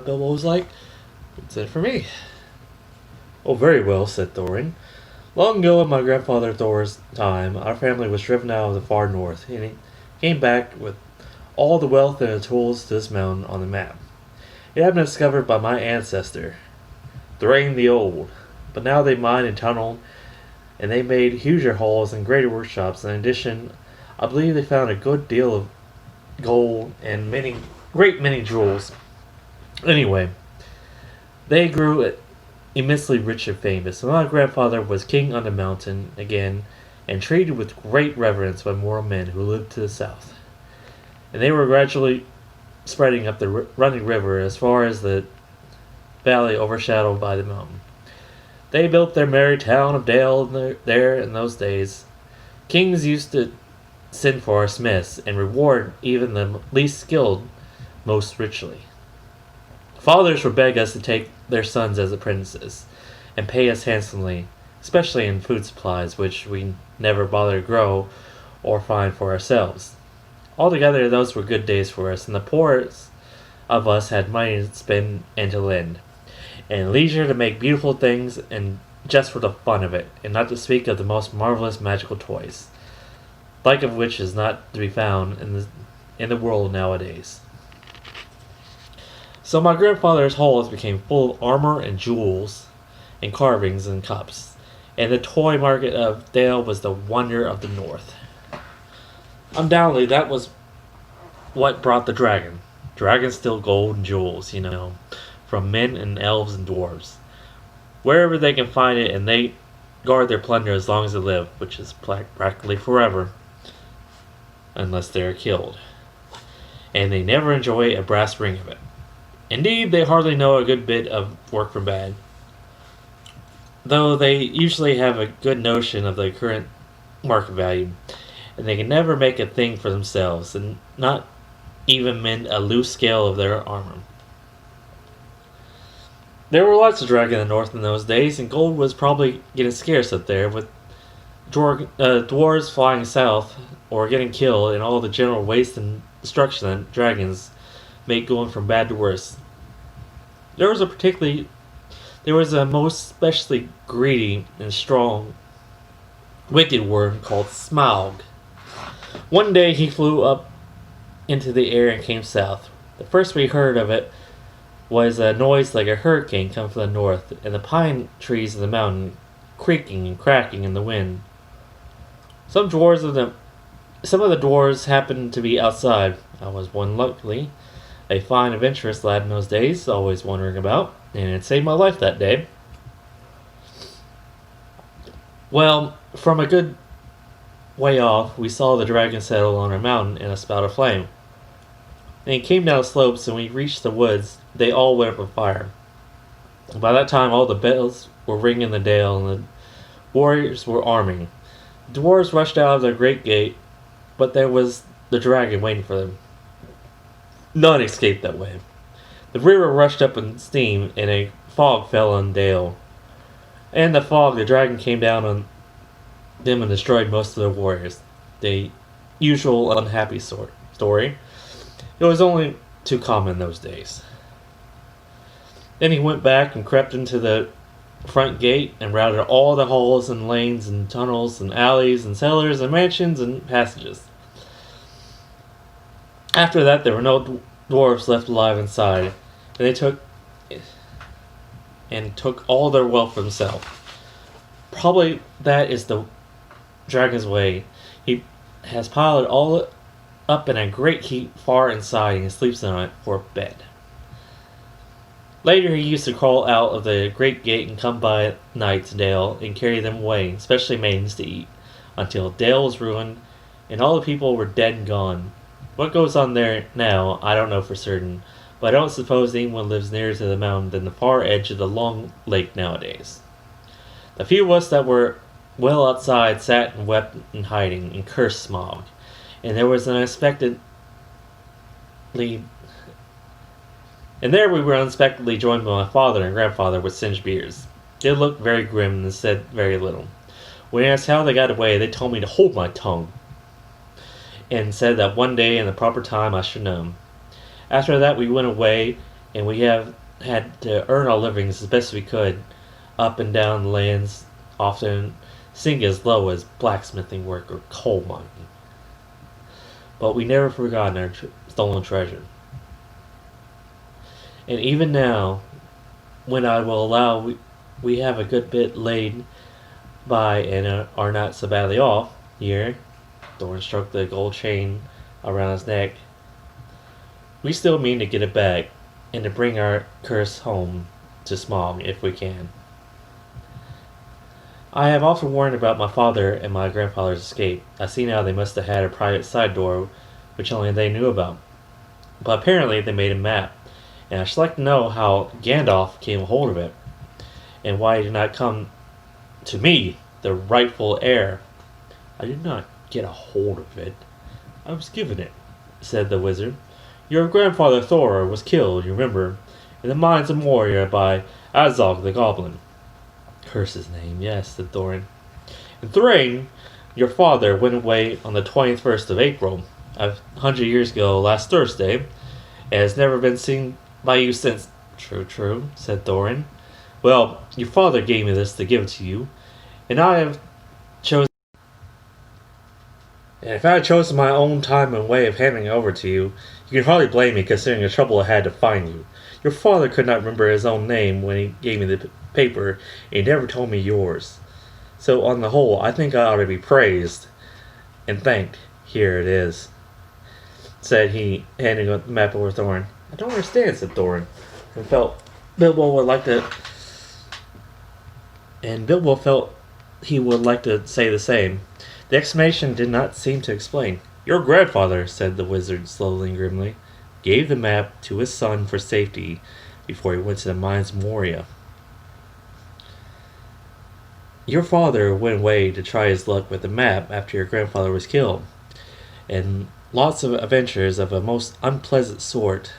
Bilbo was like, "It's it for me." "Oh, very well," said Thorin. "Long ago in my grandfather Thor's time, our family was driven out of the far north, and he came back with all the wealth and the tools to this mountain on the map. It had been discovered by my ancestor, Thrain the Old, but now they mined and tunneled, and they made huger halls and greater workshops. In addition, I believe they found a good deal of gold and great many jewels. Anyway, they grew immensely rich and famous, and my grandfather was king on the mountain again, and treated with great reverence by mortal men who lived to the south. And they were gradually spreading up the running river as far as the valley overshadowed by the mountain. They built their merry town of Dale there in those days. Kings used to send for our smiths and reward even the least skilled most richly. Fathers would beg us to take their sons as apprentices and pay us handsomely, especially in food supplies, which we never bothered to grow or find for ourselves. Altogether, those were good days for us, and the poorest of us had money to spend and to lend, and leisure to make beautiful things, and just for the fun of it, and not to speak of the most marvelous magical toys, like of which is not to be found in the world nowadays. So my grandfather's halls became full of armor and jewels, and carvings and cups, and the toy market of Dale was the wonder of the north. Undoubtedly, that was what brought the dragon. Dragons steal gold and jewels, from men and elves and dwarves. Wherever they can find it, and they guard their plunder as long as they live, which is practically forever, unless they are killed. And they never enjoy a brass ring of it. Indeed, they hardly know a good bit of work from bad, though they usually have a good notion of the current market value, and they can never make a thing for themselves, and not even mend a loose scale of their armor. There were lots of dragons in the north in those days, and gold was probably getting scarce up there, with dwarves flying south or getting killed, and all the general waste and destruction that dragons make going from bad to worse. There was a most especially greedy and strong, wicked worm called Smaug. One day he flew up into the air and came south. The first we heard of it was a noise like a hurricane coming from the north, and the pine trees of the mountain creaking and cracking in the wind. Some of the dwarves happened to be outside. I was one, luckily, a fine adventurous lad in those days, always wandering about, and it saved my life that day. Well, from a good way off, we saw the dragon settle on our mountain in a spout of flame. And he came down the slopes, and when we reached the woods, they all went up on fire. By that time, all the bells were ringing in the dale, and the warriors were arming. The dwarves rushed out of their great gate, but there was the dragon waiting for them. None escaped that way. The river rushed up in steam, and a fog fell on Dale. And in the fog, the dragon came down on them and destroyed most of their warriors. The usual unhappy story. It was only too common in those days. Then he went back and crept into the front gate and routed all the halls and lanes and tunnels and alleys and cellars and mansions and passages. After that, there were no dwarves left alive inside, and they took all their wealth for themselves. Probably that is the dragon's way. He has piled it all up in a great heap far inside, and he sleeps on it for a bed. Later, he used to crawl out of the great gate and come by night to Dale and carry them away, especially maidens, to eat, until Dale was ruined and all the people were dead and gone. What goes on there now, I don't know for certain, but I don't suppose anyone lives nearer to the mountain than the far edge of the long lake nowadays. The few of us that were well outside sat and wept in hiding and cursed Smaug, and there was there we were unexpectedly joined by my father and grandfather with singed beards. They looked very grim and said very little. When I asked how they got away, they told me to hold my tongue, and said that one day in the proper time I should know. After that we went away, and we have had to earn our livings as best we could, up and down the lands, often sink as low as blacksmithing work or coal mining. But we never forgotten our stolen treasure. And even now, when I will allow we have a good bit laid by and are not so badly off here, Thorn stroked the gold chain around his neck, we still mean to get it back and to bring our curse home to Smog if we can. I have often worried about my father and my grandfather's escape. I see now they must have had a private side door which only they knew about. But apparently they made a map, and I should like to know how Gandalf came a hold of it, and why he did not come to me, the rightful heir. I did not get a hold of it. I was given it, said the wizard. Your grandfather Thor was killed, you remember, in the mines of Moria by Azog the Goblin. Curse his name, yes, said Thorin. And Thrain, your father, went away on the 21st of April, 100 years ago last Thursday, and has never been seen by you since. True, true, said Thorin. Well, your father gave me this to give it to you, and I have chosen. And if I had chosen my own time and way of handing it over to you, you can hardly blame me considering the trouble I had to find you. Your father could not remember his own name when he gave me the paper, and he never told me yours. So on the whole, I think I ought to be praised and thanked. Here it is, said he, handing the map over to Thorin. I don't understand, said Thorin, and felt Bilbo would like to. And Bilbo felt he would like to say the same. The explanation did not seem to explain. Your grandfather, said the wizard slowly and grimly, gave the map to his son for safety before he went to the mines of Moria. Your father went away to try his luck with the map after your grandfather was killed, and lots of adventures of a most unpleasant sort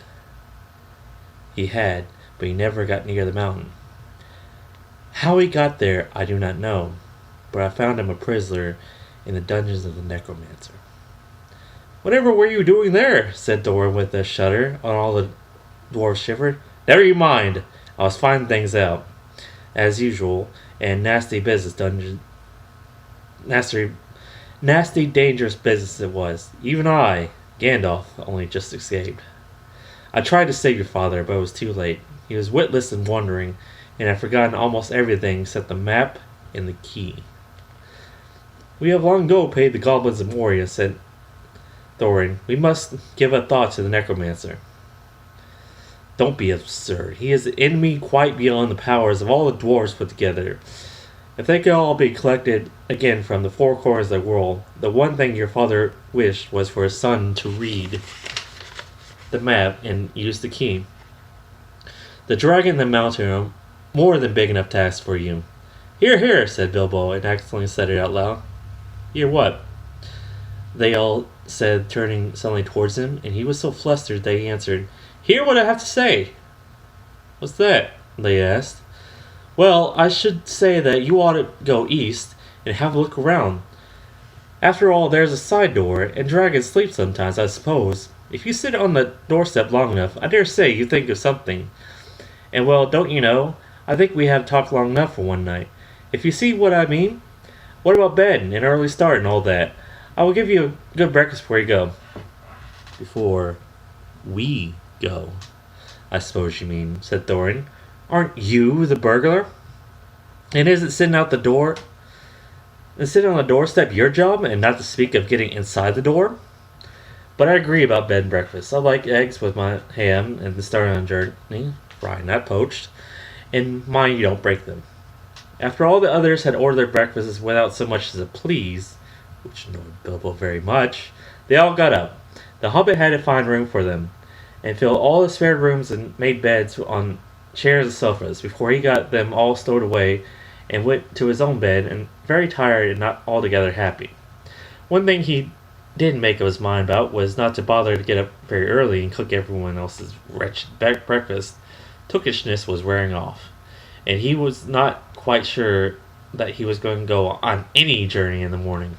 he had, but he never got near the mountain. How he got there, I do not know, but I found him a prisoner in the dungeons of the Necromancer. Whatever were you doing there? Said Thorin with a shudder, and all the dwarves shivered. Never you mind. I was finding things out, as usual, and nasty, dangerous business it was. Even I, Gandalf, only just escaped. I tried to save your father, but it was too late. He was witless and wandering, and had forgotten almost everything except the map and the key. We have long ago paid the goblins of Moria, said Thorin. We must give a thought to the Necromancer. Don't be absurd. He is an enemy quite beyond the powers of all the dwarves put together. If they could all be collected again from the four corners of the world, the one thing your father wished was for his son to read the map and use the key. The dragon and the mountain are more than big enough task for you. Hear, hear, said Bilbo, and accidentally said it out loud. Hear what? They all said, turning suddenly towards him, and he was so flustered that he answered, Hear what I have to say. What's that? They asked. Well, I should say that you ought to go east and have a look around. After all, there's a side door, and dragons sleep sometimes, I suppose. If you sit on the doorstep long enough, I dare say you think of something. And well, don't you know, I think we have talked long enough for one night. If you see what I mean. What about bed and an early start and all that? I will give you a good breakfast before you go. Before we go, I suppose you mean, said Thorin. Aren't you the burglar? And isn't sitting out the door and sitting on the doorstep your job, and not to speak of getting inside the door? But I agree about bed and breakfast. I like eggs with my ham and the start on a journey, fried, not poached, and mind you don't break them. After all the others had ordered their breakfasts without so much as a please, which annoyed Bilbo very much, they all got up. The Hobbit had to find room for them, and filled all the spare rooms and made beds on chairs and sofas before he got them all stowed away and went to his own bed, and very tired and not altogether happy. One thing he didn't make up his mind about was not to bother to get up very early and cook everyone else's wretched breakfast. Tookishness was wearing off, and he was not quite sure that he was going to go on any journey in the morning.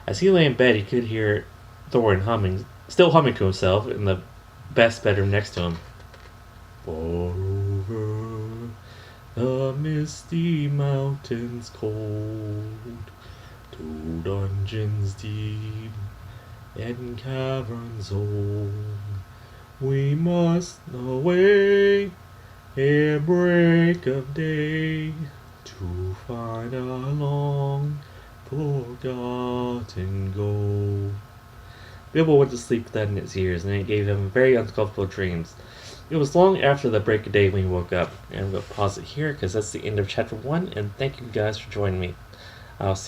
As he lay in bed, he could hear Thorin still humming to himself in the best bedroom next to him. far over the misty mountains cold, to dungeons deep and caverns old, we must away ere break of day, to find our long forgotten gold. Bilbo went to sleep then in his ears, and it gave him very uncomfortable dreams. It was long after the break of day when he woke up, and I'm going to pause it here because that's the end of chapter 1, and thank you guys for joining me. I'll see